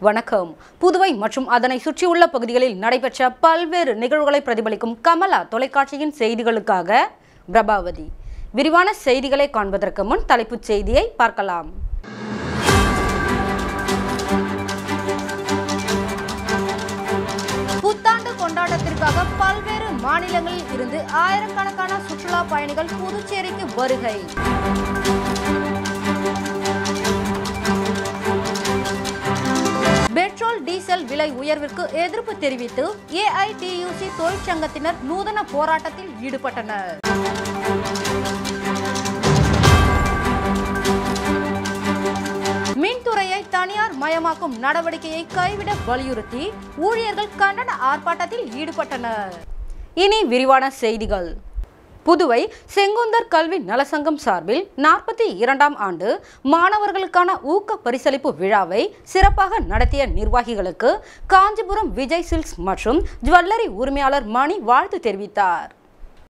வணக்கம். புதுவை மற்றும் அதனை சுற்றியுள்ள பகுதிகளில் நடைபெற்ற பல்வேறு நிகழ்வுகளை பிரதிபலிக்கும் கமலா தொலைக்காட்சியின் செய்திகளுக்காக பிரபாவதி. விரிவான செய்திகளை காண்பதற்கு முன் தலைப்புச் செய்தியை பார்க்கலாம். புத்தாண்டு கொண்டாட்டத்திற்காக பல்வேறு மாநிலங்களில் இருந்து ஆயிரக்கணக்கான சுற்றுலா பயணிகள் புதுச்சேரிக்கு வருகை. பெட்ரோல் டீசல் விலை உயர்விற்கு எதிர்ப்பு தெரிவித்து ஏஐடியூசி தொழிற்சங்கத்தினர் நூதன போராட்டத்தில் ஈடுபட்டனர். மின்துறையை தனியார் மயமாக்கும் நடவடிக்கையை கைவிட வலியுறுத்தி ஊழியர்கள் கண்டன ஆர்ப்பாட்டத்தில் ஈடுபட்டனர். இனி விரிவான செய்திகள். புதுவை செங்குந்தர் கல்வி நலசங்கம் சார்பில் 42ஆம் ஆண்டு மாணவர்களுக்கான ஊக்க பரிசளிப்பு விழாவை சிறப்பாக நடத்திய நிர்வாகிகளுக்கு காஞ்சிபுரம் விஜய் சில்க்ஸ் மற்றும் ஜுவல்லரி உரிமையாளர் மணி வாழ்த்து தெரிவித்தார்.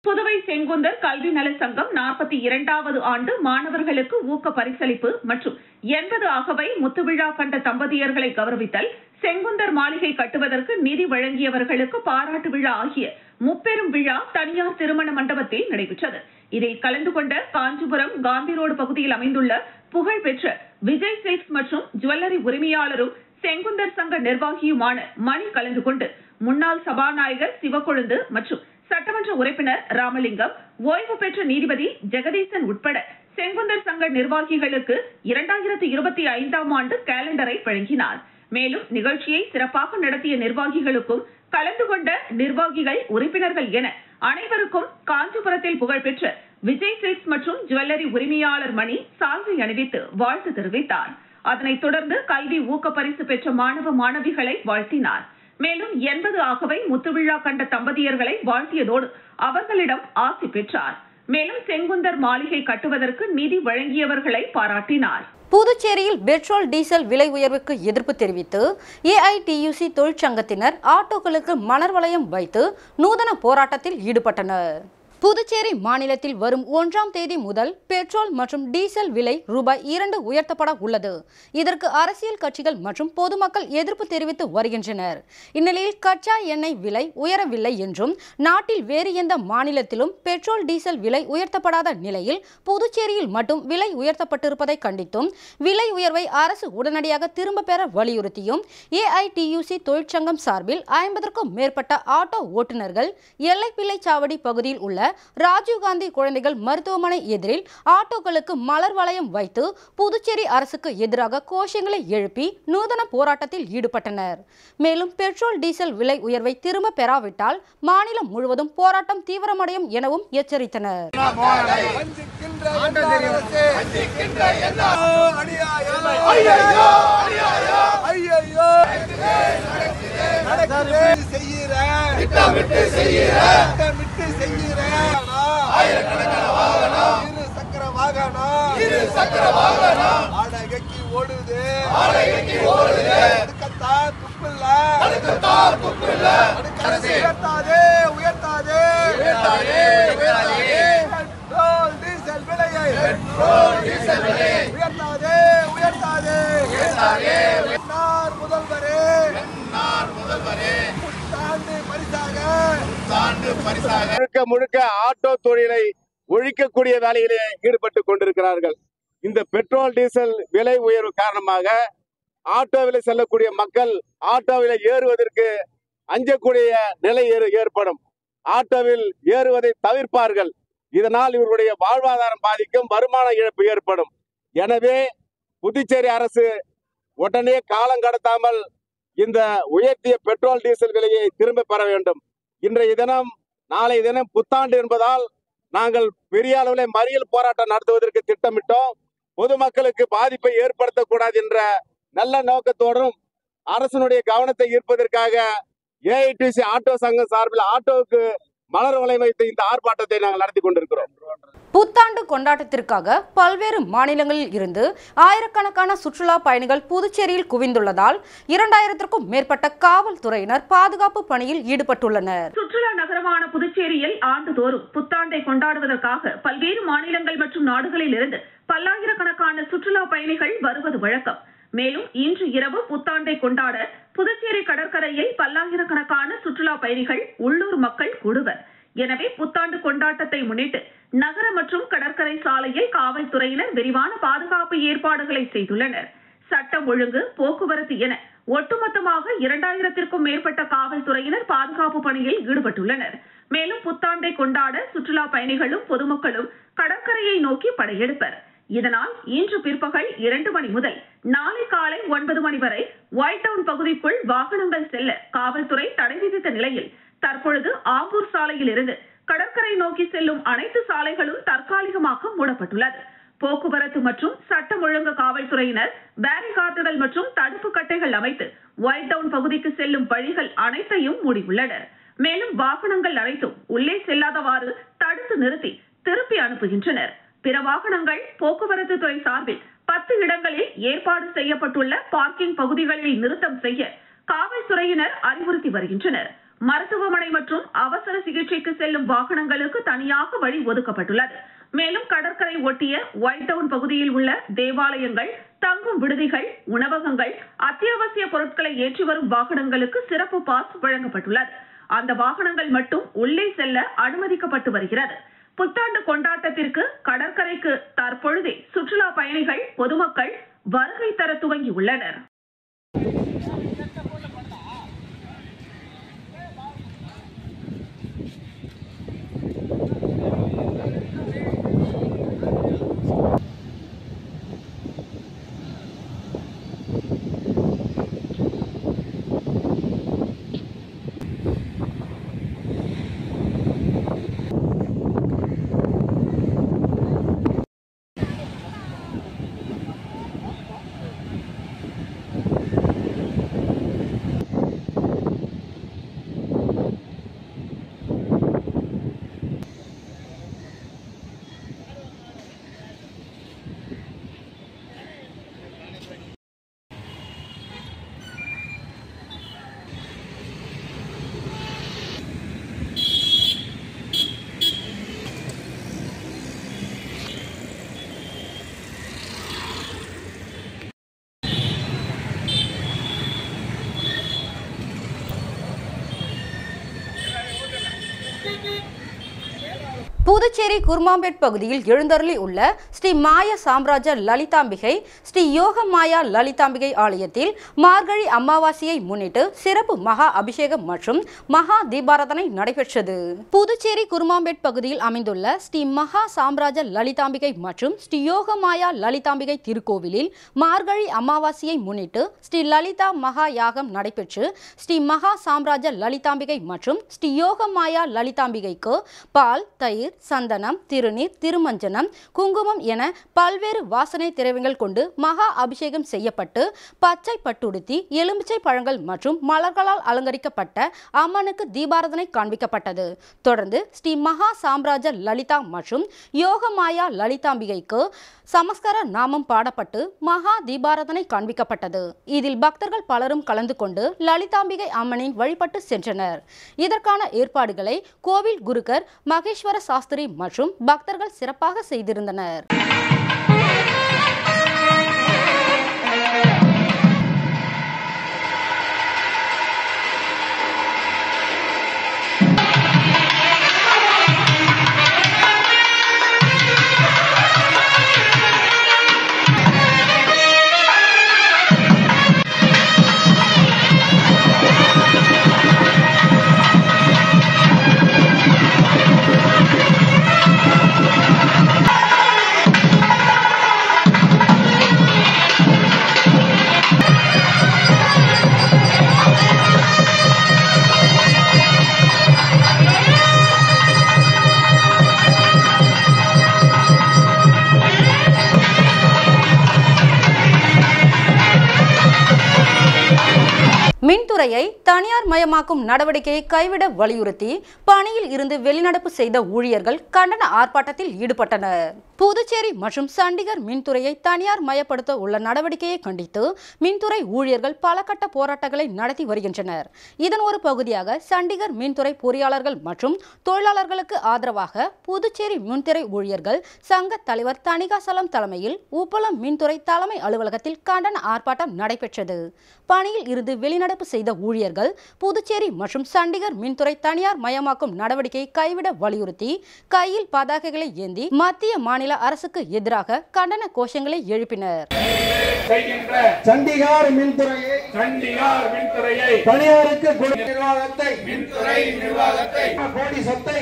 புதுவை செங்குந்தர் கல்வி நலசங்கம் 42வது ஆண்டு மாணவர்களுக்கு ஊக்க பரிசளிப்பு மற்றும் 80 அகவை முத்துவிழா கண்ட தம்பதியர்களை கௌரவித்தல், செங்குந்தர் மாளிகை கட்டுவதற்கு நிதி வழங்கியவர்களுக்கு பாராட்டு விழா ஆகிய முப்பெரும் விழா தனியார் திருமண மண்டபத்தில் நடைபெற்றது. இதில் கலந்து கொண்ட காஞ்சிபுரம் காந்தி ரோடு பகுதியில் அமைந்துள்ள புகழ்பெற்ற விஜய் சில்க்ஸ் மற்றும் ஜுவல்லரி உரிமையாளரும் செங்குந்தர் சங்க நிர்வாகியுமான மணி கலந்து கொண்டு முன்னாள் சபாநாயகர் சிவக்கொழுந்து மற்றும் சட்டமன்ற உறுப்பினர் ராமலிங்கம், ஓய்வு பெற்ற நீதிபதி ஜெகதீசன் உட்பட செங்குந்தர் சங்க நிர்வாகிகளுக்கு 2025ஆம் ஆண்டு கேலண்டரை வழங்கினார். மேலும் நிகழ்ச்சியை சிறப்பாக நடத்திய நிர்வாகிகளுக்கும் கலந்து கொண்ட நிர்வாகிகள், உறுப்பினர்கள் என அனைவருக்கும் காஞ்சிபுரத்தில் புகழ்பெற்ற விஜய் சில்க்ஸ் மற்றும் ஜுவல்லரி உரிமையாளர் மணி சால்வை அணிவித்து வாழ்த்து தெரிவித்தார். அதனைத் தொடர்ந்து கல்வி ஊக்க பரிசு பெற்ற மாணவ மாணவிகளை வாழ்த்தினார். மேலும் 80 ஆகவை முத்துவிழா கண்ட தம்பதியர்களை வாழ்த்தியதோடு அவர்களிடம் ஆசி பெற்றார். மேலும் செங்குந்தர் மாளிகை கட்டுவதற்கு நிதி வழங்கியவர்களை பாராட்டினார். புதுச்சேரியில் பெட்ரோல் டீசல் விலை உயர்வுக்கு எதிர்ப்பு தெரிவித்து ஏஐடியூசி தொழிற்சங்கத்தினர் ஆட்டோக்களுக்கு மலர் வளையம் வைத்து நூதன போராட்டத்தில் ஈடுபட்டனர். புதுச்சேரி மாநிலத்தில் வரும் 1ஆம் தேதி முதல் பெட்ரோல் மற்றும் டீசல் விலை ரூபாய் 2 உயர்த்தப்பட உள்ளது. இதற்கு அரசியல் கட்சிகள் மற்றும் பொதுமக்கள் எதிர்ப்பு தெரிவித்து வருகின்றனர். இந்நிலையில் கச்சா எண்ணெய் விலை உயரவில்லை என்றும் நாட்டில் வேறு எந்த மாநிலத்திலும் பெட்ரோல் டீசல் விலை உயர்த்தப்படாத நிலையில் புதுச்சேரியில் மட்டும் விலை உயர்த்தப்பட்டிருப்பதை கண்டித்தும் விலை உயர்வை அரசு உடனடியாக திரும்ப பெற வலியுறுத்தியும் ஏஐடியூசி தொழிற்சங்கம் சார்பில் 50க்கும் மேற்பட்ட ஆட்டோ ஓட்டுநர்கள் எல்லைப்பிள்ளை சாவடி பகுதியில் உள்ள ராஜீவ்காந்தி குழந்தைகள் மருத்துவமனை எதிரில் ஆட்டோக்களுக்கு மலர் வளையம் வைத்து புதுச்சேரி அரசுக்கு எதிராக கோஷங்களை எழுப்பி நூதன போராட்டத்தில் ஈடுபட்டனர். மேலும் பெட்ரோல் டீசல் விலை உயர்வை திரும்ப பெறாவிட்டால் மாநிலம் முழுவதும் போராட்டம் தீவிரமடையும் எனவும் எச்சரித்தனர். முழுக்க ஆட்டோ தொழிலை ஒழிக்கக்கூடிய வேலையிலே ஈடுபட்டுக் கொண்டிருக்கிறார்கள். இந்த பெட்ரோல் டீசல் விலை உயர்வு காரணமாக ஆட்டோவில் செல்லக்கூடிய மக்கள் ஆட்டோவில் ஏறுவதற்கு அஞ்சக்கூடிய நிலை ஏற்படும். ஆட்டோவில் ஏறுவதை தவிர்ப்பார்கள். இதனால் இவர்களுடைய வாழ்வாதாரம் பாதிக்கும், வருமான இழப்பு ஏற்படும். எனவே புதுச்சேரி அரசு உடனே காலம் கடத்தாமல் இந்த உயர்த்திய பெட்ரோல் டீசல் விலையை திரும்ப பெற வேண்டும். இன்றைய தினம் நாளை தினம் புத்தாண்டு என்பதால் நாங்கள் பெரிய அளவில் மறியல் போராட்டம் நடத்துவதற்கு திட்டமிட்டோம். பொதுமக்களுக்கு பாதிப்பை ஏற்படுத்தக்கூடாது என்ற நல்ல நோக்கத்தோடும் அரசனுடைய கவனத்தை ஈர்ப்பதற்காக ஏஐடிசி ஆட்டோ சங்கம் சார்பில் ஆட்டோவுக்கு மலர் வளையம் வைத்து இந்த ஆர்ப்பாட்டத்தை நாங்கள் நடத்தி கொண்டிருக்கிறோம். புத்தாண்டு கொண்டாட்டத்திற்காக பல்வேறு மாநிலங்களில் இருந்து ஆயிரக்கணக்கான சுற்றுலா பயணிகள் புதுச்சேரியில் குவிந்துள்ளதால் 2000க்கும் மேற்பட்ட காவல்துறையினர் பாதுகாப்பு பணியில் ஈடுபட்டுள்ளனர். சுற்றுலா நகரமான புதுச்சேரியில் ஆண்டுதோறும் புத்தாண்டை கொண்டாடுவதற்காக பல்வேறு மாநிலங்கள் மற்றும் நாடுகளில் இருந்து பல்லாயிரக்கணக்கான சுற்றுலா பயணிகள் வருவது வழக்கம். மேலும் இன்று இரவு புத்தாண்டை கொண்டாட புதுச்சேரி கடற்கரையில் பல்லாயிரக்கணக்கான சுற்றுலா பயணிகள், உள்ளூர் மக்கள் கூடுவர். எனவே புத்தாண்டு கொண்டாட்டத்தை முன்னிட்டு நகர மற்றும் கடற்கரை சாலையில் காவல்துறையினர் விரிவான பாதுகாப்பு ஏற்பாடுகளை செய்துள்ளனர். சட்டம் ஒழுங்கு, போக்குவரத்து என ஒட்டுமொத்தமாக 2000த்திற்கும் மேற்பட்ட காவல்துறையினர் பாதுகாப்பு பணியில் ஈடுபட்டுள்ளனர். மேலும் புத்தாண்டை கொண்டாட சுற்றுலா பயணிகளும் பொதுமக்களும் கடற்கரையை நோக்கி படையெடுப்பர். இதனால் இன்று பிற்பகல் 2 மணி முதல் நாளை காலை 9 மணி வரை ஒயிட் டவுன் பகுதிக்குள் வாகனங்கள் செல்ல காவல்துறை தடை விதித்த நிலையில் தற்பொழுது ஆம்பூர் சாலையில் இருந்து கடற்கரை நோக்கி செல்லும் அனைத்து சாலைகளும் தற்காலிகமாக மூடப்பட்டுள்ளது. போக்குவரத்து மற்றும் சட்டம் ஒழுங்கு காவல்துறையினர் பேரிகார்டுகள் மற்றும் தடுப்பு கட்டைகள் அமைத்து ஒயிட் டவுன் பகுதிக்கு செல்லும் வழிகள் அனைத்தையும் மூடியுள்ளனர். மேலும் வாகனங்கள் அனைத்தும் உள்ளே செல்லாதவாறு தடுத்து நிறுத்தி திருப்பி அனுப்புகின்றனர். பிற வாகனங்கள் போக்குவரத்து துறை சார்பில் 10 இடங்களில் ஏற்பாடு செய்யப்பட்டுள்ள பார்க்கிங் பகுதிகளில் நிறுத்தம் செய்ய காவல்துறையினர் அறிவுறுத்தி வருகின்றனர். மருத்துவமனை மற்றும் அவசர சிகிச்சைக்கு செல்லும் வாகனங்களுக்கு தனியாக வழி ஒதுக்கப்பட்டுள்ளது. மேலும் கடற்கரை ஒட்டிய ஒயிட் டவுன் பகுதியில் உள்ள தேவாலயங்கள், தங்கும் விடுதிகள், உணவகங்கள், அத்தியாவசிய பொருட்களை ஏற்றி வரும் வாகனங்களுக்கு சிறப்பு பாஸ் வழங்கப்பட்டுள்ளது. அந்த வாகனங்கள் மட்டும் உள்ளே செல்ல அனுமதிக்கப்பட்டு வருகிறது. புத்தாண்டு கொண்டாட்டத்திற்கு கடற்கரைக்கு தற்பொழுதே சுற்றுலா பயணிகள், பொதுமக்கள் வருகை தர துவங்கியுள்ளனர். புதுச்சேரி குருமாம்பேட் பகுதியில் எழுந்தருளி உள்ள ஸ்ரீ மாய சாம்ராஜ்ய லலிதாம்பிகை, ஸ்ரீ யோக மாயா லலிதாம்பிகை ஆலயத்தில் மார்கழி அமாவாசையை முன்னிட்டு சிறப்பு மகா அபிஷேகம் மற்றும் மகா தீபாராதனை நடைபெற்றது. புதுச்சேரி குருமாம்பேட் பகுதியில் அமைந்துள்ள ஸ்ரீ மகா சாம்ராஜ்ய லலிதாம்பிகை மற்றும் ஸ்ரீ யோக மாயா லலிதாம்பிகை திருக்கோவிலில் மார்கழி அமாவாசையை முன்னிட்டு ஸ்ரீ லலிதா மகா யாகம் நடைபெற்று ஸ்ரீ மகா சாம்ராஜ்ய லலிதாம்பிகை மற்றும் ஸ்ரீ யோக மாயா லலிதாம்பிகைக்கு பால், தயிர், சந்தனம், திருநீர், திருமஞ்சனம், குங்குமம் என பல்வேறு வாசனை திரவியங்கள் கொண்டு மகா அபிஷேகம் செய்யப்பட்டு பச்சை பட்டுடுத்தி எலுமிச்சை பழங்கள் மற்றும் மலர்களால் அலங்கரிக்கப்பட்ட அம்மனுக்கு தீபாராதனை காண்பிக்கப்பட்டது. தொடர்ந்து ஸ்ரீ மகா சாம்ராஜ்ய லலிதா மற்றும் யோக மாயா லலிதாம்பிகைக்கு சமஸ்கார நாமம் பாடப்பட்டு மகா தீபாராதனை காண்பிக்கப்பட்டது. இதில் பக்தர்கள் பலரும் கலந்து கொண்டு லலிதாம்பிகை அம்மனின் வழிபட்டு சென்றனர். இதற்கான ஏற்பாடுகளை கோவில் குருக்கர் மகேஸ்வர சாஸ்திரி மற்றும் பக்தர்கள் சிறப்பாக செய்திருந்தனர். மின்துறையை தனியார் மயமாக்கும் நடவடிக்கையை கைவிட வலியுறுத்தி பணியில் இருந்து வெளிநடப்பு செய்த ஊழியர்கள் கண்டன ஆர்ப்பாட்டத்தில் ஈடுபட்டனர். புதுச்சேரி மற்றும் சண்டிகர் மின்துறையை தனியார் மயப்படுத்த உள்ள நடவடிக்கையை கண்டித்து மின்துறை ஊழியர்கள் பல கட்ட போராட்டங்களை நடத்தி வருகின்றனர். இதன் ஒரு பகுதியாக சண்டிகர் மின்துறை பொறியாளர்கள் மற்றும் தொழிலாளர்களுக்கு ஆதரவாக புதுச்சேரி மின்துறை ஊழியர்கள் சங்க தலைவர் தணிகாசலம் தலைமையில் உப்பளம் மின்துறை தலைமை அலுவலகத்தில் கண்டன ஆர்ப்பாட்டம் நடைபெற்றது. பணியில் இருந்து வெளிநடப்பு செய்த ஊழியர்கள் புதுச்சேரி மற்றும் சண்டிகர் மின்துறை தனியார் மயமாக்கும் நடவடிக்கையை கைவிட வலியுறுத்தி கையில் பதாகைகளை ஏந்தி மத்திய மாநில அரசுக்கு எதிராக கண்டன கோஷங்களை எழுப்பினர். சண்டிகர் மின்துறையை தனியாருக்கு நிர்வாகத்தை கோடி சொத்தை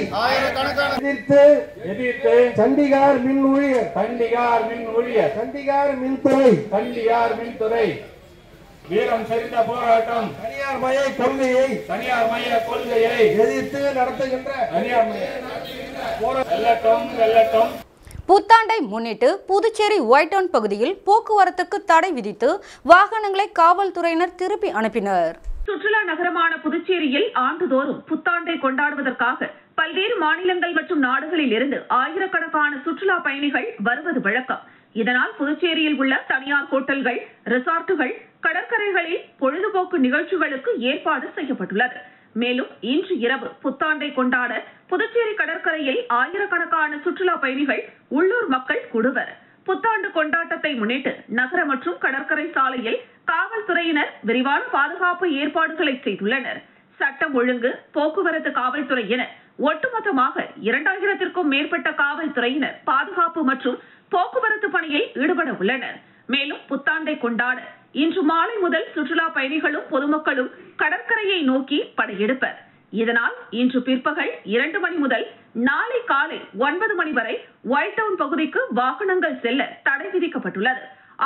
எதிர்த்து சண்டிகர் மின் ஊழியர் சண்டிகர் மின்துறை வீரம் செறிந்த போராட்டம் தனியார் மய கொள்கையை எதிர்த்து நடத்துகின்ற வெல்லட்டும். புத்தாண்டை முன்னிட்டு புதுச்சேரி ஒயிட் டவுன் பகுதியில் போக்குவரத்துக்கு தடை விதித்து வாகனங்களை காவல்துறையினர் திருப்பி அனுப்பினர். சுற்றுலா நகரமான புதுச்சேரியில் ஆண்டுதோறும் புத்தாண்டை கொண்டாடுவதற்காக பல்வேறு மாநிலங்கள் மற்றும் நாடுகளில் இருந்து ஆயிரக்கணக்கான சுற்றுலா பயணிகள் வருவது வழக்கம். இதனால் புதுச்சேரியில் உள்ள தனியார் ஹோட்டல்கள், ரிசார்ட்டுகள், கடற்கரைகளில் பொழுதுபோக்கு நிகழ்ச்சிகளுக்கு ஏற்பாடு செய்யப்பட்டுள்ளது. மேலும் இன்று இரவு புத்தாண்டை கொண்டாட புதுச்சேரி கடற்கரையில் ஆயிரக்கணக்கான சுற்றுலா பயணிகள், உள்ளூர் மக்கள் கூடுவர். புத்தாண்டு கொண்டாட்டத்தை முன்னிட்டு நகர மற்றும் கடற்கரை சாலையில் காவல்துறையினர் விரிவான பாதுகாப்பு ஏற்பாடுகளை செய்துள்ளனர். சட்டம் ஒழுங்கு, போக்குவரத்து காவல்துறை என ஒட்டுமொத்தமாக 2000க்கும் மேற்பட்ட காவல்துறையினர் பாதுகாப்பு மற்றும் போக்குவரத்து பணியில் ஈடுபட உள்ளனர். மேலும் புத்தாண்டை கொண்டாட இன்று மாலை முதல் சுற்றுலா பயணிகளும் பொதுமக்களும் கடற்கரையை நோக்கி படையெடுப்பர். இதனால் இன்று பிற்பகல் 2 மணி முதல் நாளை காலை 9 மணி வரை ஒயிட் டவுன் பகுதிக்கு வாகனங்கள் செல்ல தடை விதிக்கப்பட்டுள்ளது.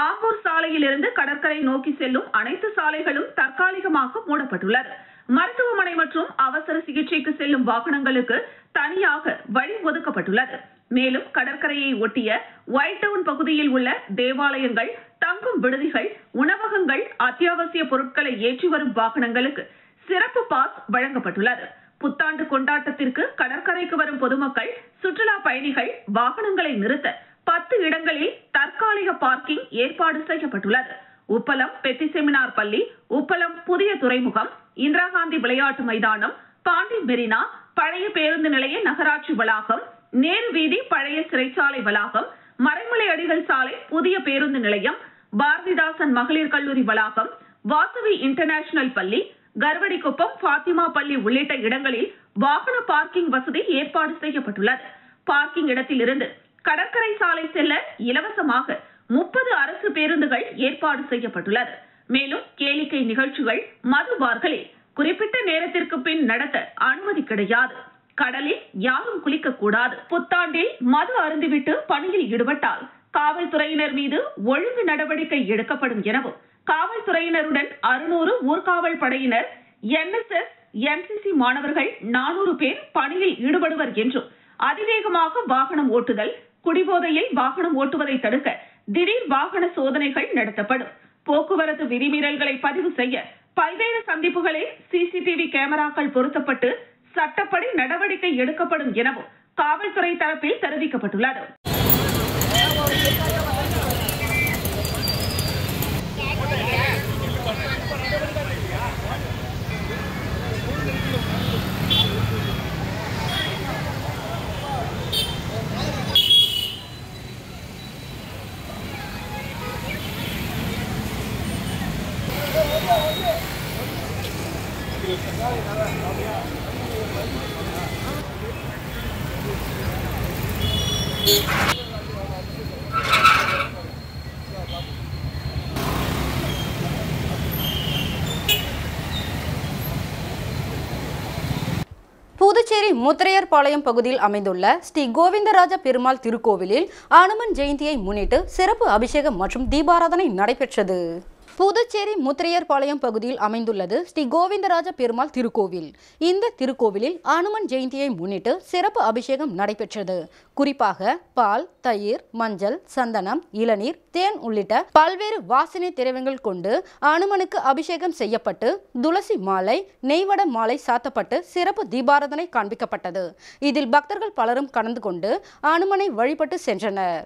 ஆம்பூர் சாலையில் இருந்து கடற்கரை நோக்கி செல்லும் அனைத்து சாலைகளும் தற்காலிகமாக மூடப்பட்டுள்ளது. மருத்துவமனை மற்றும் அவசர சிகிச்சைக்கு செல்லும் வாகனங்களுக்கு தனியாக வழி ஒதுக்கப்பட்டுள்ளது. மேலும் கடற்கரையை ஒட்டிய ஒயிட் டவுன் பகுதியில் உள்ள தேவாலயங்கள், தங்கும் விடுதிகள், உணவகங்கள், அத்தியாவசிய பொருட்களை ஏற்றி வரும் வாகனங்களுக்கு சிறப்பு பாஸ் வழங்கப்பட்டுள்ளது. புத்தாண்டு கொண்டாட்டத்திற்கு கடற்கரைக்கு வரும் பொதுமக்கள், சுற்றுலா பயணிகள் வாகனங்களை நிறுத்த 10 இடங்களில் தற்காலிக பார்க்கிங் ஏற்பாடு செய்யப்பட்டுள்ளது. உப்பளம் பெத்தி செமினார் பள்ளி, உப்பளம் புதிய துறைமுகம், இந்திரா காந்தி விளையாட்டு மைதானம், பாண்டி மெரினா, பழைய பேருந்து நிலைய நகராட்சி வளாகம், நேரு வீதி பழைய சிறைச்சாலை வளாகம், மறைமலை அடிகள் சாலை புதிய பேருந்து நிலையம், பாரதிதாசன் மகளிர் கல்லூரி வளாகம், வாசவி இன்டர்நேஷனல் பள்ளி, கர்வடிக்குப்பம் பாத்திமா பள்ளி உள்ளிட்ட இடங்களில் வாகன பார்க்கிங் வசதி ஏற்பாடு செய்யப்பட்டுள்ளது. பார்க்கிங் இடத்தில் இருந்து கடற்கரை சாலை செல்ல இலவசமாக 30 அரசு பேருந்துகள் ஏற்பாடு செய்யப்பட்டுள்ளது. மேலும் கேளிக்கை நிகழ்ச்சிகள், மது பார்களில் குறிப்பிட்ட நேரத்திற்கு பின் நடத்த அனுமதி கிடையாது. கடலில் யாரும் குளிக்க கூடாது. புத்தாண்டில் மது அருந்திவிட்டு பணியில் ஈடுபட்டால் காவல்துறையினர் மீது ஒழுங்கு நடவடிக்கை எடுக்கப்படும் எனவும் காவல்துறையினருடன் 600 ஊர்காவல் படையினர், NSS, NCC மாணவர்கள் 400 பேர் பணியில் ஈடுபடுவர் என்றும் அதிவேகமாக வாகனம் ஓட்டுதல், குடிபோதையில் வாகனம் ஓட்டுவதை தடுக்க திடீர் வாகன சோதனைகள் நடத்தப்படும். போக்குவரத்து விதிமீறல்களை பதிவு செய்ய பல்வேறு சந்திப்புகளில் CCTV கேமராக்கள் பொருத்தப்பட்டு சட்டப்படி நடவடிக்கை எடுக்கப்படும் எனவும் காவல்துறை தரப்பில் தெரிவிக்கப்பட்டுள்ளது. புதுச்சேரி முத்திரையர்பாளையம் பகுதியில் அமைந்துள்ள ஸ்ரீ கோவிந்தராஜ பெருமாள் திருக்கோவிலில் அனுமன் ஜெயந்தியை முன்னிட்டு சிறப்பு அபிஷேகம் மற்றும் தீபாராதனை நடைபெற்றது. புதுச்சேரி முத்திரையர்பாளையம் பகுதியில் அமைந்துள்ளது ஸ்ரீ கோவிந்தராஜ பெருமாள் திருக்கோவில். இந்த திருக்கோவிலில் அனுமன் ஜெயந்தியை முன்னிட்டு சிறப்பு அபிஷேகம் நடைபெற்றது. குறிப்பாக பால், தயிர், மஞ்சள், சந்தனம், இளநீர், தேன் உள்ளிட்ட பல்வேறு வாசனை திரவியங்கள் கொண்டு அனுமனுக்கு அபிஷேகம் செய்யப்பட்டு துளசி மாலை, நெய்வட மாலை சாத்தப்பட்டு சிறப்பு தீபாராதனை காண்பிக்கப்பட்டது. இதில் பக்தர்கள் பலரும் கலந்து கொண்டு அனுமனை வழிபட்டு சென்றனர்.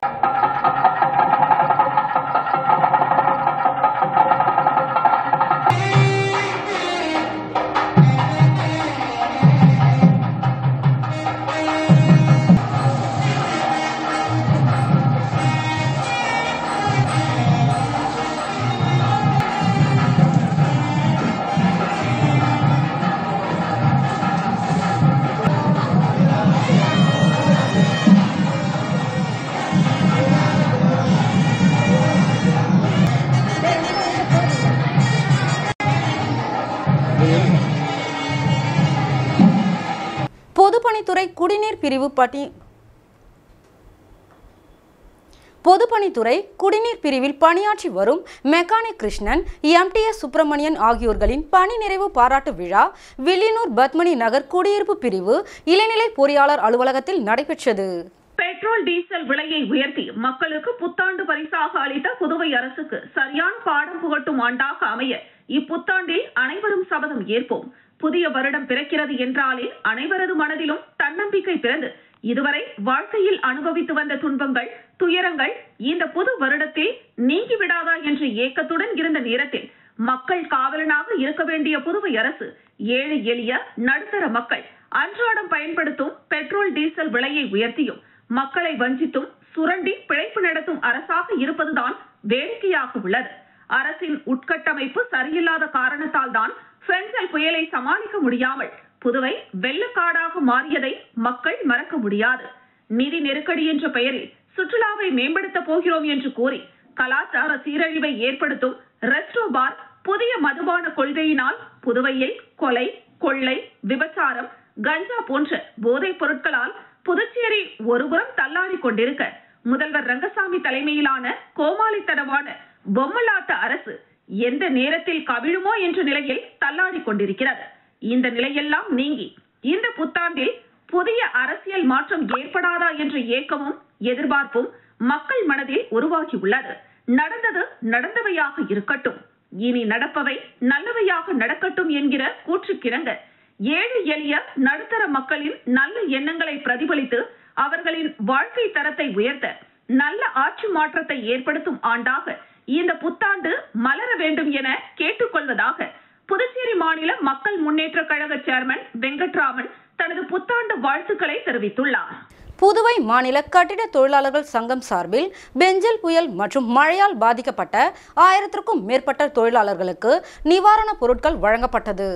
பொதுப்பணித்துறை குடிநீர் பிரிவில் பணியாற்றி வரும் மெக்கானிக் கிருஷ்ணன், MTS சுப்பிரமணியன் ஆகியோர்களின் பணி நிறைவு பாராட்டு விழா வில்லியனூர் பத்மினி நகர் குடியிருப்பு பிரிவு இளநிலை பொறியாளர் அலுவலகத்தில் நடைபெற்றது. பெட்ரோல் டீசல் விலையை உயர்த்தி மக்களுக்கு புத்தாண்டு பரிசாக அளித்த புதுவை அரசுக்கு சரியான பாடம் புகட்டும் ஆண்டாக அமைய இப்புத்தாண்டில் அனைவரும் சபதம் ஏற்போம். புதிய வருடம் பிறக்கிறது என்றாலே அனைவரது மனதிலும் தன்னம்பிக்கை பிறந்து இதுவரை வாழ்க்கையில் அனுபவித்து வந்த துன்பங்கள், துயரங்கள் இந்த புது வருடத்தில் நீங்கிவிடாதா என்ற ஏக்கத்துடன் இருந்த நேரத்தில் மக்கள் காவலனாக இருக்க வேண்டிய புதுவை அரசு ஏழை எளிய நடுத்தர மக்கள் அன்றாடம் பயன்படுத்தும் பெட்ரோல் டீசல் விலையை உயர்த்தியும் மக்களை வஞ்சித்தும் சுரண்டி பிழைப்பு நடத்தும் அரசாக இருப்பதுதான் வேடிக்கையாக உள்ளது. அரசின் உட்கட்டமைப்பு சரியில்லாத காரணத்தால் தான் பென்சல் புயலை சமாளிக்க முடியாமல் புதுவை வெள்ளக்காடாக மாறியதை மக்கள் மறக்க முடியாது. நிதி நெருக்கடி என்ற பெயரில் சுற்றுலாவை மேம்படுத்த போகிறோம் என்று கூறி கலாச்சார சீரழிவை ஏற்படுத்தும் ரெஸ்டோ பார் புதிய மதுபான கொள்கையினால் புதுவையில் கொலை, கொள்ளை, விபச்சாரம், கஞ்சா போன்ற போதைப் பொருட்களால் புதுச்சேரி ஒருபுறம் தள்ளாடி கொண்டிருக்க முதல்வர் ரங்கசாமி தலைமையிலான கோமாளித்தனமான பொம்மலாட்ட அரசு எந்த நேரத்தில் கவிழுமோ என்ற நிலையில் தள்ளாடி கொண்டிருக்கிறது. இந்த நிலையெல்லாம் நீங்கி இந்த புத்தாண்டில் புதிய அரசியல் மாற்றம் ஏற்படாதா என்ற ஏக்கமும் எதிர்பார்ப்பும் மக்கள் மனதில் உருவாகியுள்ளது. நடந்தது நடந்தவையாக இருக்கட்டும், இனி நடப்பவை நல்லவையாக நடக்கட்டும் என்கிற கூற்றுக்கிணங்க ஏழை எளிய நடுத்தர மக்களின் நல்ல எண்ணங்களை பிரதிபலித்து அவர்களின் வாழ்க்கை தரத்தை உயர்த்த நல்ல ஆட்சி மாற்றத்தை ஏற்படுத்தும் ஆண்டாக இந்த புத்தாண்டு மலர வேண்டும் என கேட்டுக்கொள்வதாக புதுச்சேரி மாநில மக்கள் முன்னேற்ற கழக சேர்மன் வெங்கட்ராமன் தனது புத்தாண்டு வாழ்த்துக்களை தெரிவித்துள்ளார். புதுவை மாநில கட்டிட தொழிலாளர்கள் சங்கம் சார்பில் பெஞ்சல் புயல் மற்றும் மழையால் பாதிக்கப்பட்ட 1000க்கும் மேற்பட்ட தொழிலாளர்களுக்கு நிவாரணப் பொருட்கள் வழங்கப்பட்டது.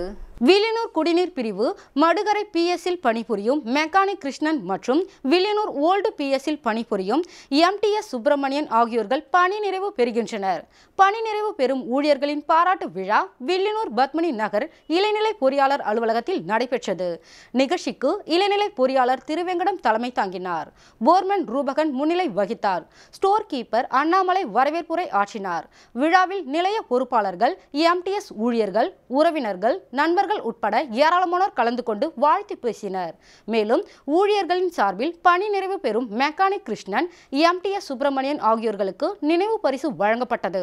வில்லியனூர் குடிநீர் பிரிவு மடுகரை PS-இல் பணிபுரியும் மெக்கானிக் கிருஷ்ணன் மற்றும் வில்லியனூர் ஓல்டு PS-இல் பணிபுரியும் MTS சுப்பிரமணியன் ஆகியோர்கள் பணி நிறைவு பெறுகின்றனர். பணி நிறைவு பெறும் ஊழியர்களின் பாராட்டு விழா வில்லியனூர் பத்மினி நகர் இளநிலை பொறியாளர் அலுவலகத்தில் நடைபெற்றது. நிகழ்ச்சிக்கு இளநிலை பொறியாளர் திருவெங்கடம் தலைமை தாங்கினார். போர்மன் ரூபகன் முன்னிலை வகித்தார். ஸ்டோர் கீப்பர் அண்ணாமலை வரவேற்புரை ஆற்றினார். விழாவில் நிலைய பொறுப்பாளர்கள், MTS ஊழியர்கள், உறவினர்கள், நண்பர்கள் உட்பட ஏராளமானோர் கலந்து கொண்டு வாழ்த்து பேசினர். மேலும் ஊழியர்களின் சார்பில் பணி நிறைவு பெறும் மெக்கானிக் கிருஷ்ணன், MTS சுப்பிரமணியன் ஆகியோர்களுக்கு நினைவு பரிசு வழங்கப்பட்டது.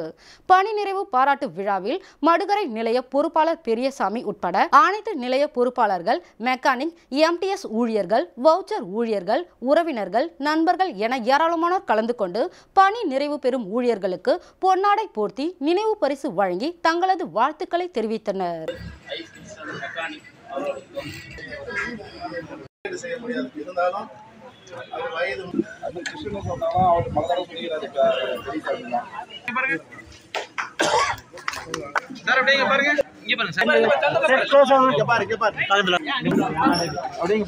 பணி நிறைவு பாராட்டு விழாவில் மடுகரை நிலைய பொறுப்பாளர் பெரியசாமி உட்பட அனைத்து நிலைய பொறுப்பாளர்கள், மெக்கானிக், MTS ஊழியர்கள், வவுச்சர் ஊழியர்கள், உறவினர்கள், நண்பர்கள் என ஏராளமானோர் கலந்து கொண்டு பணி நிறைவு பெறும் ஊழியர்களுக்கு பொன்னாடை போர்த்தி நினைவு பரிசு வழங்கி தங்களது வாழ்த்துக்களை தெரிவித்தனர். செய்ய முடியாது. இருந்தாலும் அவர் வயது அது கிருஷ்ணன் சொன்னாலும் அவர் மலர முடியாது. சார் அப்படியே பாருங்க, இங்க பாருங்க சார், இங்க பாருங்க பக்கத்துல அப்படியே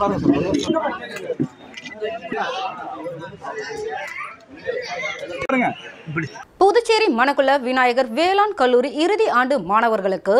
பாருங்க. புதுச்சேரி மணக்குள விநாயகர் வேளாண் கல்லூரி இறுதி ஆண்டு மாணவர்களுக்கு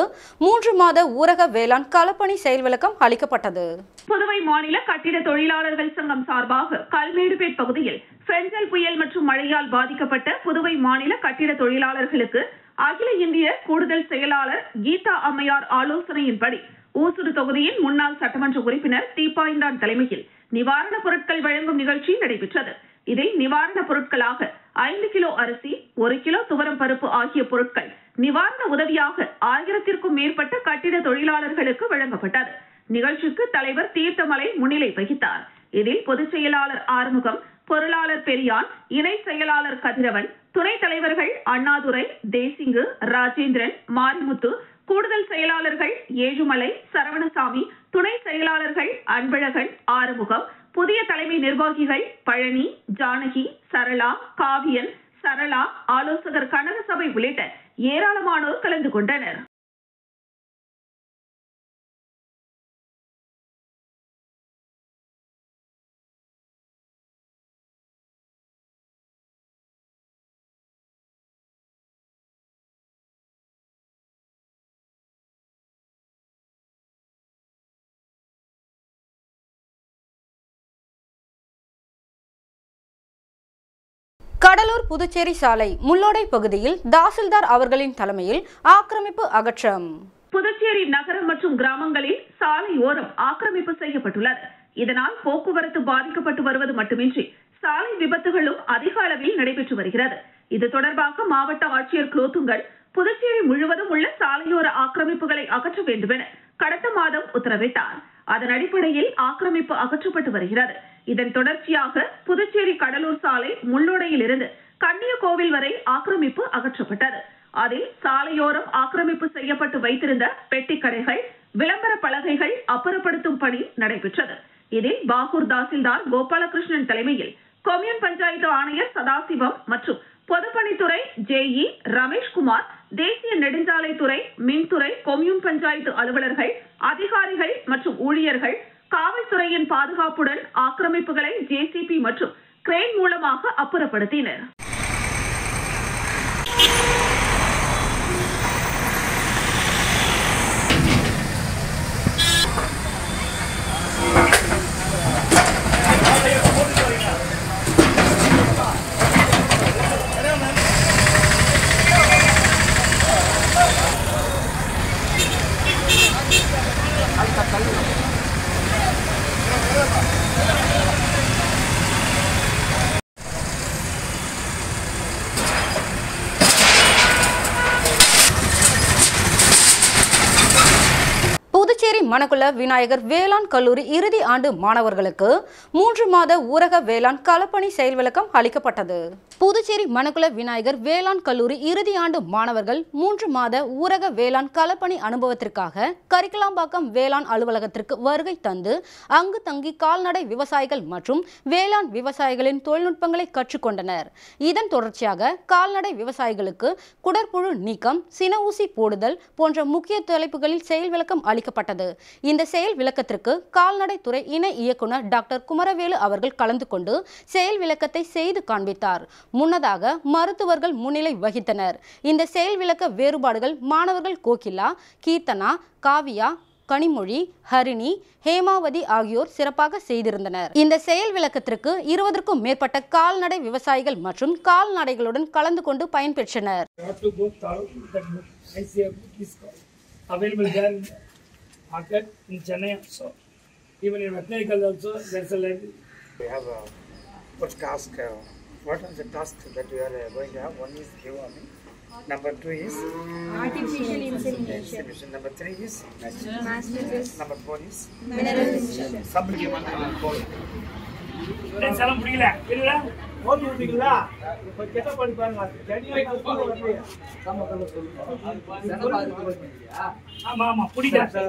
3 மாத ஊரக வேளாண் களப்பணி செயல் விளக்கம் அளிக்கப்பட்டது. புதுவை மாநில கட்டிட தொழிலாளர்கள் சங்கம் சார்பாக கல்மேடுபேட் பகுதியில் பெஞ்சல் புயல் மற்றும் மழையால் பாதிக்கப்பட்ட புதுவை மாநில கட்டிட தொழிலாளர்களுக்கு அகில இந்திய கூடுதல் செயலாளர் கீதா அம்மையார் ஆலோசனையின்படி ஊசுடு தொகுதியின் முன்னாள் சட்டமன்ற உறுப்பினர் தீபாய்ந்தான் தலைமையில் நிவாரணப் பொருட்கள் வழங்கும் நிகழ்ச்சி நடைபெற்றது. இதில் நிவாரணப் பொருட்களாக 5 கிலோ அரிசி, 1 கிலோ துவரம் பருப்பு ஆகிய பொருட்கள் நிவாரண உதவியாக 1000க்கும் மேற்பட்ட கட்டிட தொழிலாளர்களுக்கு வழங்கப்பட்டது. நிகழ்ச்சிக்கு தலைவர் தீர்த்தமலை முன்னிலை வகித்தார். இதில் பொதுச் செயலாளர் ஆறுமுகம், பொருளாளர் பெரியான், இணை செயலாளர் கதிரவன், துணைத் தலைவர்கள் அண்ணாதுரை, தேசிங்கு, ராஜேந்திரன், மாரிமுத்து, கூடுதல் செயலாளர்கள் ஏழுமலை, சரவணசாமி, துணை செயலாளர்கள் அன்பழகன், ஆறுமுகம், புதிய தலைமை நிர்வாகிகள் பழனி, ஜானகி, சரளா, காவியன், சரளா, ஆலோசகர் கனகசபை உள்ளிட்ட ஏராளமானோர் கலந்து கொண்டனர். கடலூர் புதுச்சேரி சாலை முள்ளோடை பகுதியில் தாசில்தார் அவர்களின் தலைமையில் ஆக்கிரமிப்பு அகற்றம். புதுச்சேரி நகரம் மற்றும் கிராமங்களில் சாலை ஓரம் ஆக்கிரமிப்பு செய்யப்பட்டுள்ளது. இதனால் போக்குவரத்து பாதிக்கப்பட்டு வருவது மட்டுமின்றி சாலை விபத்துகளும் அதிக அளவில் நடைபெற்று வருகிறது. இது தொடர்பாக மாவட்ட ஆட்சியர் குலோத்துங்கல் புதுச்சேரி முழுவதும் உள்ள சாலையோர ஆக்கிரமிப்புகளை அகற்ற வேண்டும் என கடந்த மாதம் உத்தரவிட்டார். அதன் அடிப்படையில் ஆக்கிரமிப்பு அகற்றப்பட்டு வருகிறது. இதன் தொடர்ச்சியாக புதுச்சேரி கடலூர் சாலை முள்ளோடையில் இருந்து கன்னியகோவில் வரை ஆக்கிரமிப்பு அகற்றப்பட்டது. அதில் சாலையோரம் ஆக்கிரமிப்பு செய்யப்பட்டு வைத்திருந்த பெட்டி கடைகள், விளம்பர பலகைகள் அப்புறப்படுத்தும் பணி நடைபெற்றது. இதில் பாகூர் தாசில்தார் கோபாலகிருஷ்ணன் தலைமையில் கொம்யூன் பஞ்சாயத்து ஆணையர் சதாசிவம் மற்றும் பொதுப்பணித்துறை ஜேஇ ரமேஷ்குமார், தேசிய நெடுஞ்சாலைத்துறை, மின்துறை, கொம்யூன் பஞ்சாயத்து அலுவலர்கள், அதிகாரிகள் மற்றும் ஊழியர்கள் காவல்துறையின் பாதுகாப்புடன் ஆக்கிரமிப்புகளை ஜேசிபி மற்றும் கிரேன் மூலமாக அப்புறப்படுத்தினர். புதுச்சேரி மணக்குள விநாயகர் வேளாண் கல்லூரி இறுதி ஆண்டு மாணவர்களுக்கு 3 மாத ஊரக வேளாண் களப்பணி செயல் விளக்கம் அளிக்கப்பட்டது. புதுச்சேரி மணக்குள விநாயகர் வேளாண் கல்லூரி இறுதி ஆண்டு மாணவர்கள் 3 மாத ஊரக வேளாண் களப்பணி அனுபவத்திற்காக கரிக்கலாம்பாக்கம் வேளாண் அலுவலகத்திற்கு வருகை தந்து அங்கு தங்கி கால்நடை விவசாயிகள் மற்றும் வேளாண் விவசாயிகளின் தொழில்நுட்பங்களை கற்றுக்கொண்டனர். இதன் தொடர்ச்சியாக கால்நடை விவசாயிகளுக்கு குடற்புழு நீக்கம், சின ஊசி போடுதல் போன்ற முக்கிய தலைப்புகளில் செயல் விளக்கம் அளிக்கப்பட்டது. இந்த செயல் விளக்கத்திற்கு கால்நடை துறை இணை இயக்குனர் டாக்டர் குமரவேலு அவர்கள் கலந்து கொண்டு செயல் விளக்கத்தை செய்து காண்பித்தார். முன்னதாக மருத்துவர்கள் முன்னிலை வகித்தனர். இந்த செயல் விளக்க வேறுபாடுகள் மாணவர்கள் கோகிலா, கீர்த்தனா, காவியா, கனிமொழி, ஹரிணி, ஹேமாவதி ஆகியோர் சிறப்பாக செய்திருந்தனர். இந்த செயல் விளக்கத்திற்கு 20க்கும் மேற்பட்ட கால்நடை விவசாயிகள் மற்றும் கால்நடைகளுடன் கலந்து கொண்டு பயன்பெற்றனர். Available there in market in Chennai also. Even in mechanical also, there's a like. We have what task? What are the tasks that we are going to have? One is deworming. Number 2 is artificial insemination. Number 3 is mass nutrition. Number 4 is mineral nutrition. Then salam pudikala. Irula? ஓடி ஊத்திங்களா இப்ப கெட்ட பண்ணி பாருங்க ஜடியா நம்ம கல்ல சொல்லுங்க ஆமா ஆமா புடிக்கல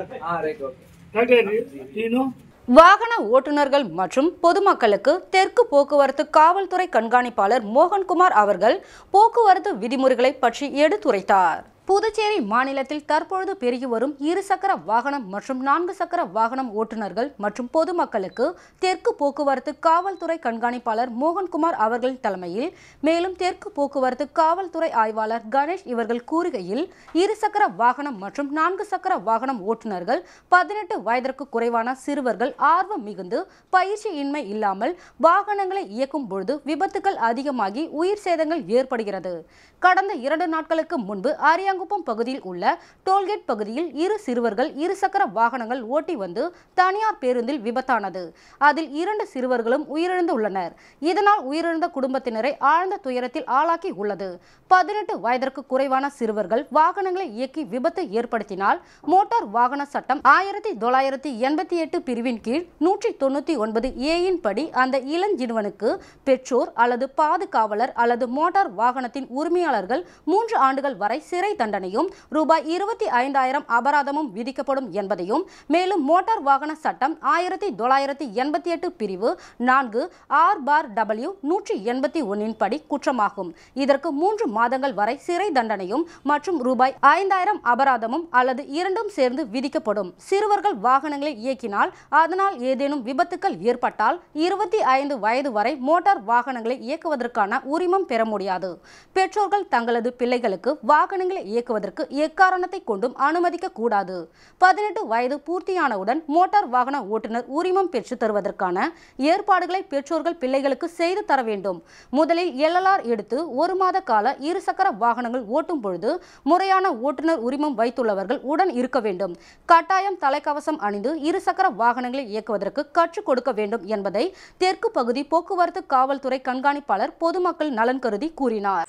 ரைட் ஓகே டாக்டர் நீனோ வாகன ஓட்டுநர்கள் மற்றும் பொதுமக்களுக்கு தெற்கு போக்குவரத்து காவல்துறை கண்காணிப்பாளர் மோகன்குமார் அவர்கள் போக்குவரத்து விதிமுறைகளை பற்றி எடுத்துரைத்தார். புதுச்சேரி மாநிலத்தில் தற்பொழுது பெருகி வரும் இருசக்கர வாகனம் மற்றும் 4 சக்கர வாகனம் ஓட்டுநர்கள் மற்றும் பொதுமக்களுக்கு தெற்கு போக்குவரத்து காவல்துறை கண்காணிப்பாளர் மோகன்குமார் அவர்கள் தலைமையில் மேலும் தெற்கு போக்குவரத்து காவல்துறை ஆய்வாளர் கணேஷ் இவர்கள் கூறுகையில் இருசக்கர வாகனம் மற்றும் 4 சக்கர வாகனம் ஓட்டுநர்கள் 18 வயதிற்கு குறைவான சிறுவர்கள் ஆர்வம் மிகுந்து பயிற்சியின்மை இல்லாமல் வாகனங்களை இயக்கும் பொழுது விபத்துகள் அதிகமாகி உயிர் சேதங்கள் ஏற்படுகிறது. கடந்த 2 நாட்களுக்கு முன்பு அரியாங்குப்பம் பகுதியில் உள்ள டோல்கேட் பகுதியில் 2 சிறுவர்கள் இருசக்கர வாகனங்கள் ஓட்டி வந்து தனியார் பேருந்தில் விபத்தானது. அதில் 2 சிறுவர்களும் உயிரிழந்துள்ளனர். இதனால் உயிரிழந்த குடும்பத்தினரை ஆழ்ந்த துயரத்தில் ஆளாக்கி உள்ளது. 18 வயதிற்கு குறைவான சிறுவர்கள் வாகனங்களை இயக்கி விபத்து ஏற்படுத்தினால் மோட்டார் வாகன சட்டம் 1988 பிரிவின் கீழ் 199 ஏயின் படி அந்த இளஞ்சிறுவனுக்கு பெற்றோர் அல்லது பாதுகாவலர் அல்லது மோட்டார் வாகனத்தின் உரிமையாளர்கள் 3 ஆண்டுகள் வரை சிறை தண்டனையும் ரூபாய் 25,000 அபராதமும் விதிக்கப்படும் என்பதையும் மேலும் மோட்டார் வாகன சட்டம் 1988 பிரிவு 4 R/W 181 படி குற்றமாகும். இதற்கு 3 மாதங்கள் வரை சிறை தண்டனையும் மற்றும் ரூபாய் 5,000 அபராதமும் அல்லது இரண்டும் சேர்ந்து விதிக்கப்படும். சிறுவர்கள் வாகனங்களை இயக்கினால் அதனால் ஏதேனும் விபத்துக்கள் ஏற்பட்டால் 25 வயது வரை மோட்டார் வாகனங்களை இயக்குவதற்கான உரிமம் பெற முடியாது. பெற்றோர்கள் தங்களது பிள்ளைகளுக்கு வாகனங்களை இயக்குவதற்கு எக்காரணத்தை கொண்டும் அனுமதிக்க கூடாது. 18 வயது பூர்த்தியானவுடன் மோட்டார் வாகன ஓட்டுநர் உரிமம் பெற்று தருவதற்கான ஏற்பாடுகளை பெற்றோர்கள் பிள்ளைகளுக்கு செய்து தர வேண்டும். முதலில் LLR எடுத்து 1 மாத கால இருசக்கர வாகனங்கள் ஓட்டும் பொழுது முறையான ஓட்டுநர் உரிமம் வைத்துள்ளவர்கள் உடன் இருக்க வேண்டும். கட்டாயம் தலைக்கவசம் அணிந்து இருசக்கர வாகனங்களை இயக்குவதற்கு கற்றுக் கொடுக்க வேண்டும் என்பதை தெற்கு பகுதி போக்குவரத்து காவல்துறை கண்காணிப்பாளர் பொதுமக்கள் நலன் கருதி கூறினார்.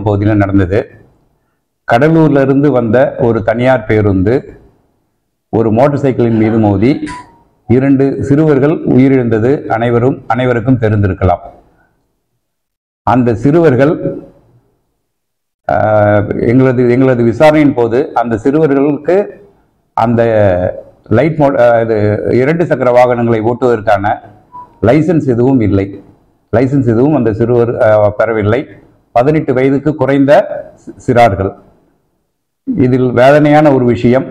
பகுதியில் நடந்தது. கடலூர்ல இருந்து வந்த ஒரு தனியார் பேருந்து ஒரு மோட்டார் சைக்கிளின் மீது மோதி 2 சிறுவர்கள் உயிரிழந்தது அனைவருக்கும் தெரிந்திருக்கலாம். அந்த சிறுவர்கள் எங்களது விசாரணையின் போது அந்த சிறுவர்களுக்கு அந்த லைட் 2 சக்கர வாகனங்களை ஓட்டுவதற்கான லைசன்ஸ் எதுவும் இல்லை. லைசன்ஸ் எதுவும் அந்த சிறுவர் பெறவில்லை. 18 வயதுக்கு குறைந்த சிறார்கள். இதில் வேதனையான ஒரு விஷயம்,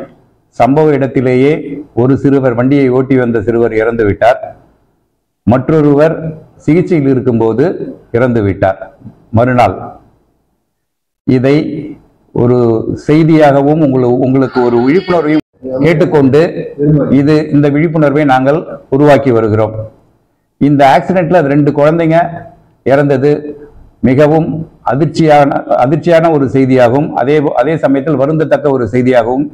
சம்பவ இடத்திலேயே ஒரு சிறுவர், வண்டியை ஓட்டி வந்த சிறுவர் இறந்து விட்டார். மற்றொருவர் சிகிச்சையில் இருக்கும்போது இறந்து விட்டார் மறுநாள். இதை ஒரு செய்தியாகவும் உங்களுக்கு ஒரு விழிப்புணர்வையும் கேட்டுக்கொண்டு இந்த விழிப்புணர்வை நாங்கள் உருவாக்கி வருகிறோம். இந்த ஆக்சிடென்ட்ல 2 குழந்தைங்க இறந்தது மிகவும் அதிர்ச்சியான ஒரு செய்தியாகவும் அதே சமயத்தில் வருந்தத்தக்க ஒரு செய்தியாகவும்.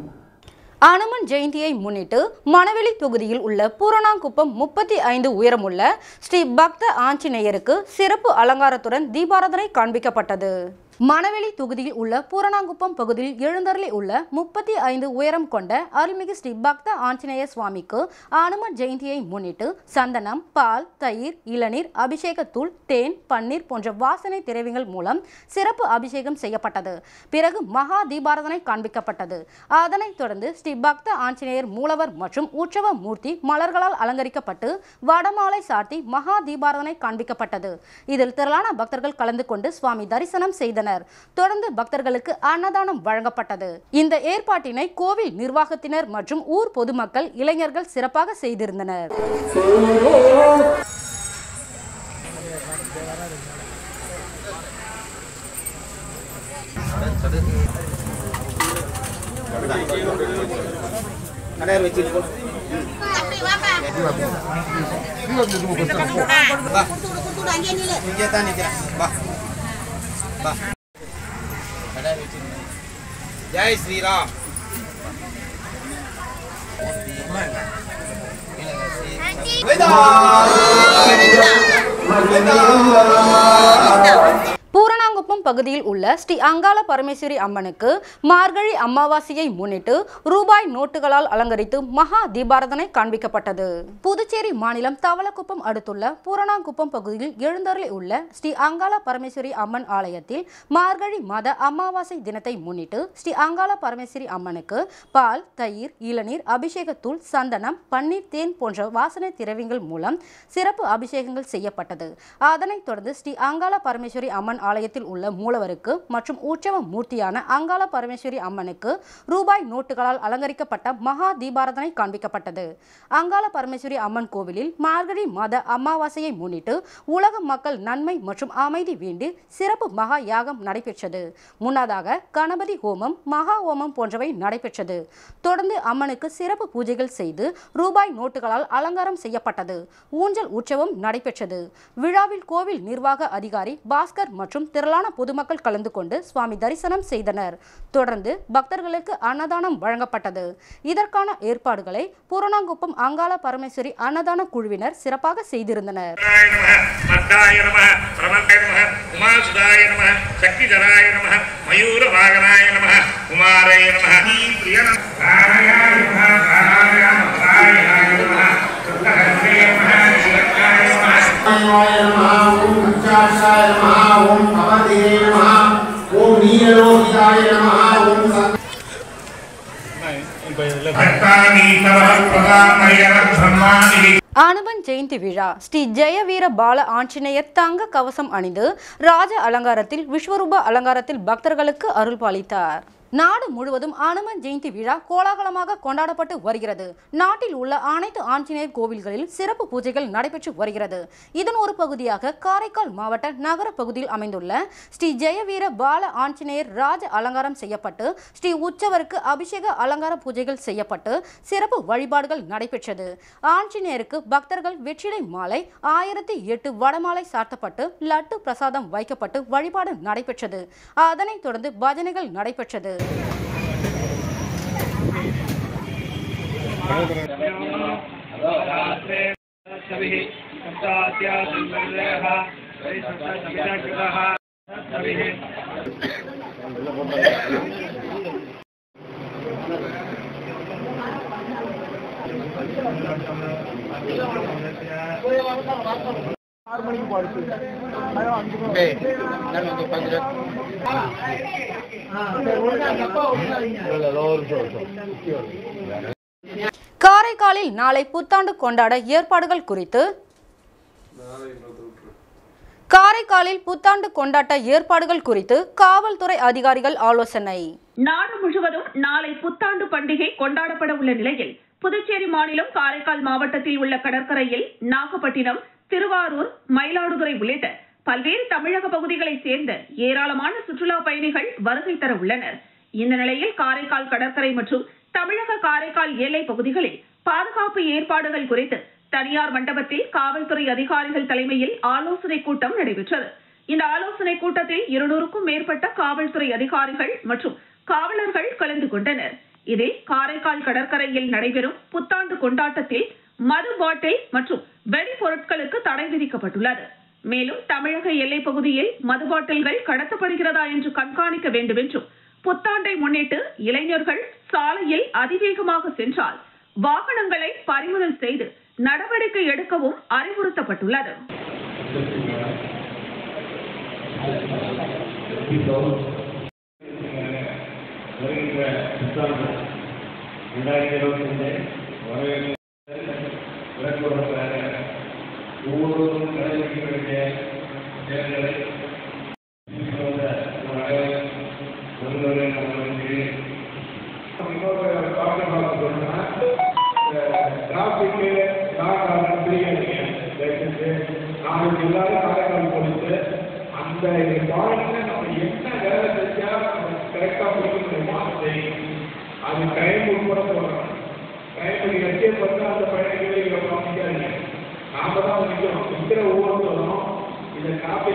அனுமன் ஜெயந்தியை முன்னிட்டு மணவெளி தொகுதியில் உள்ள பூரணாங்குப்பம் 35 உயரமுள்ள ஸ்ரீ பக்த ஆஞ்சநேயருக்கு சிறப்பு அலங்காரத்துடன் தீபாராதனை காண்பிக்கப்பட்டது. மணவெளி தொகுதியில் உள்ள பூரணாங்குப்பம் பகுதியில் எழுந்தருளி உள்ள 35 உயரம் கொண்ட அருள்மிகு ஸ்ரீ பக்த ஆஞ்சநேய சுவாமிக்கு அனுமன் ஜெயந்தியை முன்னிட்டு சந்தனம், பால், தயிர், இளநீர், அபிஷேகத்தூள், தேன், பன்னீர் போன்ற வாசனை திரவியங்கள் மூலம் சிறப்பு அபிஷேகம் செய்யப்பட்டது. பிறகு மகா தீபாராதனை காண்பிக்கப்பட்டது. அதனைத் தொடர்ந்து ஸ்ரீ பக்த ஆஞ்சநேயர் மூலவர் மற்றும் உற்சவ மூர்த்தி மலர்களால் அலங்கரிக்கப்பட்டு வடமாலை சார்த்தி மகா தீபாராதனை காண்பிக்கப்பட்டது. இதில் திரளான பக்தர்கள் கலந்து கொண்டு சுவாமி தரிசனம் செய்தனர். தொடர்ந்து பக்தர்களுக்கு அன்னதானம் வழங்கப்பட்டது. இந்த ஏற்பாட்டினை கோவில் நிர்வாகத்தினர் மற்றும் ஊர் பொதுமக்கள், இளைஞர்கள் சிறப்பாக செய்திருந்தனர். ஜெய் ஸ்ரீராம். பூரணாங்குப்பம் பகுதி பகுதியில் உள்ள ஸ்ரீ அங்காள பரமேஸ்வரி அம்மனுக்கு மார்கழி அமாவாசையை முன்னிட்டு ரூபாய் நோட்டுகளால் அலங்கரித்து மகா தீபாராதனை காண்பிக்கப்பட்டது. புதுச்சேரி மாநிலம் தவளக்குப்பம் அடுத்துள்ள பூரணாங்குப்பம் பகுதியில் எழுந்தருளி உள்ள ஸ்ரீ அங்காள பரமேஸ்வரி அம்மன் ஆலயத்தில் மார்கழி மாத அமாவாசை தினத்தை முன்னிட்டு ஸ்ரீ அங்காள பரமேஸ்வரி அம்மனுக்கு பால், தயிர், இளநீர், அபிஷேகத்தூள், சந்தனம், பன்னீர், தேன் போன்ற வாசனை திரவியங்கள் மூலம் சிறப்பு அபிஷேகங்கள் செய்யப்பட்டது. அதனைத் தொடர்ந்து ஸ்ரீ அங்காள பரமேஸ்வரி அம்மன் ஆலயத்தில் உள்ள மூலவருக்கு மற்றும் உற்சவ மூர்த்தியான அங்காள பரமேஸ்வரி அம்மனுக்கு ரூபாய் நோட்டுகளால் அலங்கரிக்கப்பட்ட மகா தீபாராதனை காண்பிக்கப்பட்டது. அங்காள பரமேஸ்வரி அம்மன் கோவிலில் மார்கழி மாத அமாவாசையை முன்னிட்டு உலக மக்கள் நன்மை மற்றும் அமைதி வேண்டி சிறப்பு மகா யாகம் நடைபெற்றது. முன்னதாக கணபதி ஹோமம், மகா ஹோமம் போன்றவை நடைபெற்றது. தொடர்ந்து அம்மனுக்கு சிறப்பு பூஜைகள் செய்து ரூபாய் நோட்டுகளால் அலங்காரம் செய்யப்பட்டது. ஊஞ்சல் உற்சவம் நடைபெற்றது. விழாவில் கோவில் நிர்வாக அதிகாரி பாஸ்கர் மற்றும் திரளான பொதுமக்கள் கலந்து கொண்டு சுவாமி தரிசனம் செய்தனர். தொடர்ந்து பக்தர்களுக்கு அன்னதானம் வழங்கப்பட்டது. இதற்கான ஏற்பாடுகளை பூரணாங்குப்பம் அங்காள பரமேஸ்வரி அன்னதான குழுவினர் சிறப்பாக செய்திருந்தனர். அனுமன் ஜெயந்தி விழா ஸ்ரீ ஜெயவீர பால ஆஞ்சநேயர் தங்க கவசம் அணிந்து ராஜ அலங்காரத்தில் விஸ்வரூப அலங்காரத்தில் பக்தர்களுக்கு அருள் பாலித்தார். நாடு முழுவதும் அனுமன் ஜெயந்தி விழா கோலாகலமாக கொண்டாடப்பட்டு வருகிறது. நாட்டில் உள்ள அனைத்து ஆஞ்சநேயர் கோவில்களில் சிறப்பு பூஜைகள் நடைபெற்று வருகிறது. இதன் ஒரு பகுதியாக காரைக்கால் மாவட்ட நகர பகுதியில் அமைந்துள்ள ஸ்ரீ ஜெயவீர பால ஆஞ்சநேயர் ராஜ அலங்காரம் செய்யப்பட்டு ஸ்ரீ உற்சவருக்கு அபிஷேக அலங்கார பூஜைகள் செய்யப்பட்டு சிறப்பு வழிபாடுகள் நடைபெற்றது. ஆஞ்சநேயருக்கு பக்தர்கள் வெற்றிலை மாலை, 1008 வடமாலை சாத்தப்பட்டு லட்டு பிரசாதம் வைக்கப்பட்டு வழிபாடு நடைபெற்றது. அதனைத் தொடர்ந்து பஜனைகள் நடைபெற்றது. காரைக்காலில் நாளை புத்தாண்டு கொண்டாட ஏற்பாடுகள் குறித்து காவல்துறை அதிகாரிகள் ஆலோசனை. நாடு முழுவதும் நாளை புத்தாண்டு பண்டிகை கொண்டாடப்பட உள்ள நிலையில் புதுச்சேரி மாநிலம் காரைக்கால் மாவட்டத்தில் உள்ள கடற்கரையில் நாகப்பட்டினம், திருவாரூர், மயிலாடுதுறை உள்ளிட்ட பல்வேறு தமிழக பகுதிகளைச் சேர்ந்த ஏராளமான சுற்றுலா பயணிகள் வருகை தர உள்ளனர். இந்த நிலையில் காரைக்கால் கடற்கரை மற்றும் தமிழக காரைக்கால் எல்லை பகுதிகளில் பாதுகாப்பு ஏற்பாடுகள் குறித்து தனியார் மண்டபத்தில் காவல்துறை அதிகாரிகள் தலைமையில் ஆலோசனைக் கூட்டம் நடைபெற்றது. இந்த ஆலோசனைக் கூட்டத்தில் 200க்கும் மேற்பட்ட காவல்துறை அதிகாரிகள் மற்றும் காவலர்கள் கலந்து கொண்டனர். இதில் காரைக்கால் கடற்கரையில் நடைபெறும் புத்தாண்டு கொண்டாட்டத்தில் மது பாட்டில் மற்றும் வெடிபொருட்களுக்கு தடை விதிக்கப்பட்டுள்ளது. மேலும் தமிழக எல்லைப் பகுதியில் மது பாட்டில்கள் கடத்தப்படுகிறதா என்று கண்காணிக்க வேண்டும் என்றும், புத்தாண்டை முன்னிட்டு இளைஞர்கள் சாலையில் அதிவேகமாக சென்றால் வாகனங்களை பறிமுதல் செய்து நடவடிக்கை எடுக்கவும் அறிவுறுத்தப்பட்டுள்ளது. அது டைம் உட்பட போடுறோம். டைம் லட்சியப்பட்டு அந்த பயணிகளை நாம தான் நிற்கிறோம். இருக்கிற ஒவ்வொருத்தரும் இதை காப்பி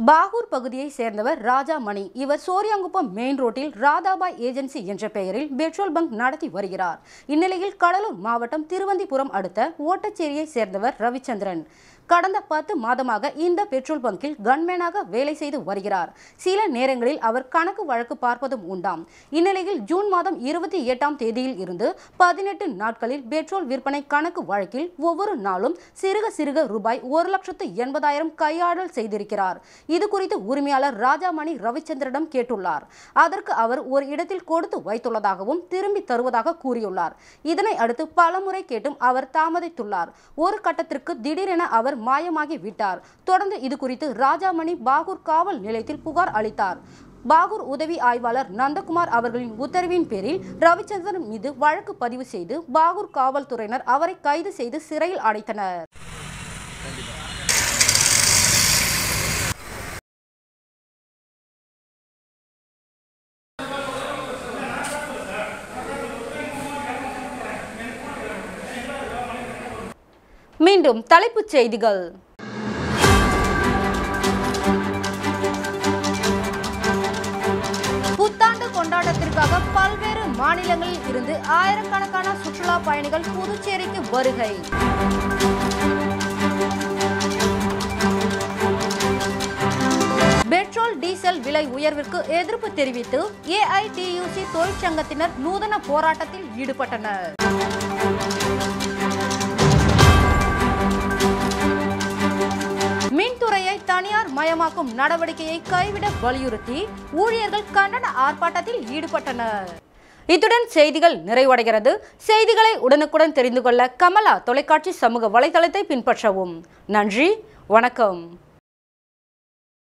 பாகூர் பகுதியை சேர்ந்தவர் ராஜா மணி. இவர் சோரியாங்குப்பம் மெயின் ரோட்டில் ராதாபாய் ஏஜென்சி என்ற பெயரில் பெட்ரோல் பங்க் நடத்தி வருகிறார். இந்நிலையில் கடலூர் மாவட்டம் திருவந்திபுரம் அடுத்த ஓட்டச்சேரியை சேர்ந்தவர் ரவிச்சந்திரன் கடந்த 10 மாதமாக இந்த பெட்ரோல் பங்கில் கன்மேனாக வேலை செய்து வருகிறார். சில நேரங்களில் அவர் கணக்கு வழக்கு பார்ப்பதும் உண்டாம். இந்நிலையில் ஜூன் மாதம் 28ஆம் தேதியில் இருந்து 18 நாட்களில் பெட்ரோல் விற்பனை கணக்கு வழக்கில் ஒவ்வொரு நாளும் சிறுக ரூபாய் 1,80,000 கையாடல் செய்திருக்கிறார். இது குறித்து உரிமையாளர் ராஜாமணி ரவிச்சந்திரனிடம் கேட்டுள்ளார். அதற்கு அவர் ஒரு இடத்தில் கொடுத்து வைத்துள்ளதாகவும் திரும்பி தருவதாக கூறியுள்ளார். இதனை அடுத்து பலமுறை கேட்டும் அவர் தாமதித்துள்ளார். ஒரு கட்டத்திற்கு திடீரென அவர் மாயமாகி விட்டார். தொடர்ந்து இது குறித்து ராஜாமணி பாகூர் காவல் நிலையத்தில் புகார் அளித்தார். பாகூர் உதவி ஆய்வாளர் நந்தகுமார் அவர்களின் உத்தரவின் பேரில் ரவிச்சந்திரன் மீது வழக்கு பதிவு செய்து பாகூர் காவல்துறையினர் அவரை கைது செய்து சிறையில் அடைத்தனர். மீண்டும் தலைப்புச் செய்திகள். புத்தாண்டு கொண்டாட்டத்திற்காக பல்வேறு மாநிலங்களில் இருந்து ஆயிரக்கணக்கான சுற்றுலா பயணிகள் புதுச்சேரிக்கு வருகை. பெட்ரோல் டீசல் விலை உயர்விற்கு எதிர்ப்பு தெரிவித்து AITUC தொழிற்சங்கத்தினர் நூதன போராட்டத்தில் ஈடுபட்டனர். மின்துறையை தனியார் மயமாக்கும் நடவடிக்கையை கைவிட வலியுறுத்தி ஊழியர்கள் கண்டன ஆர்ப்பாட்டத்தில் ஈடுபட்டனர். இத்துடன் செய்திகள் நிறைவடைகிறது. செய்திகளை உடனுக்குடன் தெரிந்து கொள்ள கமலா தொலைக்காட்சி சமூக வலைதளத்தை பின்பற்றவும். நன்றி, வணக்கம்.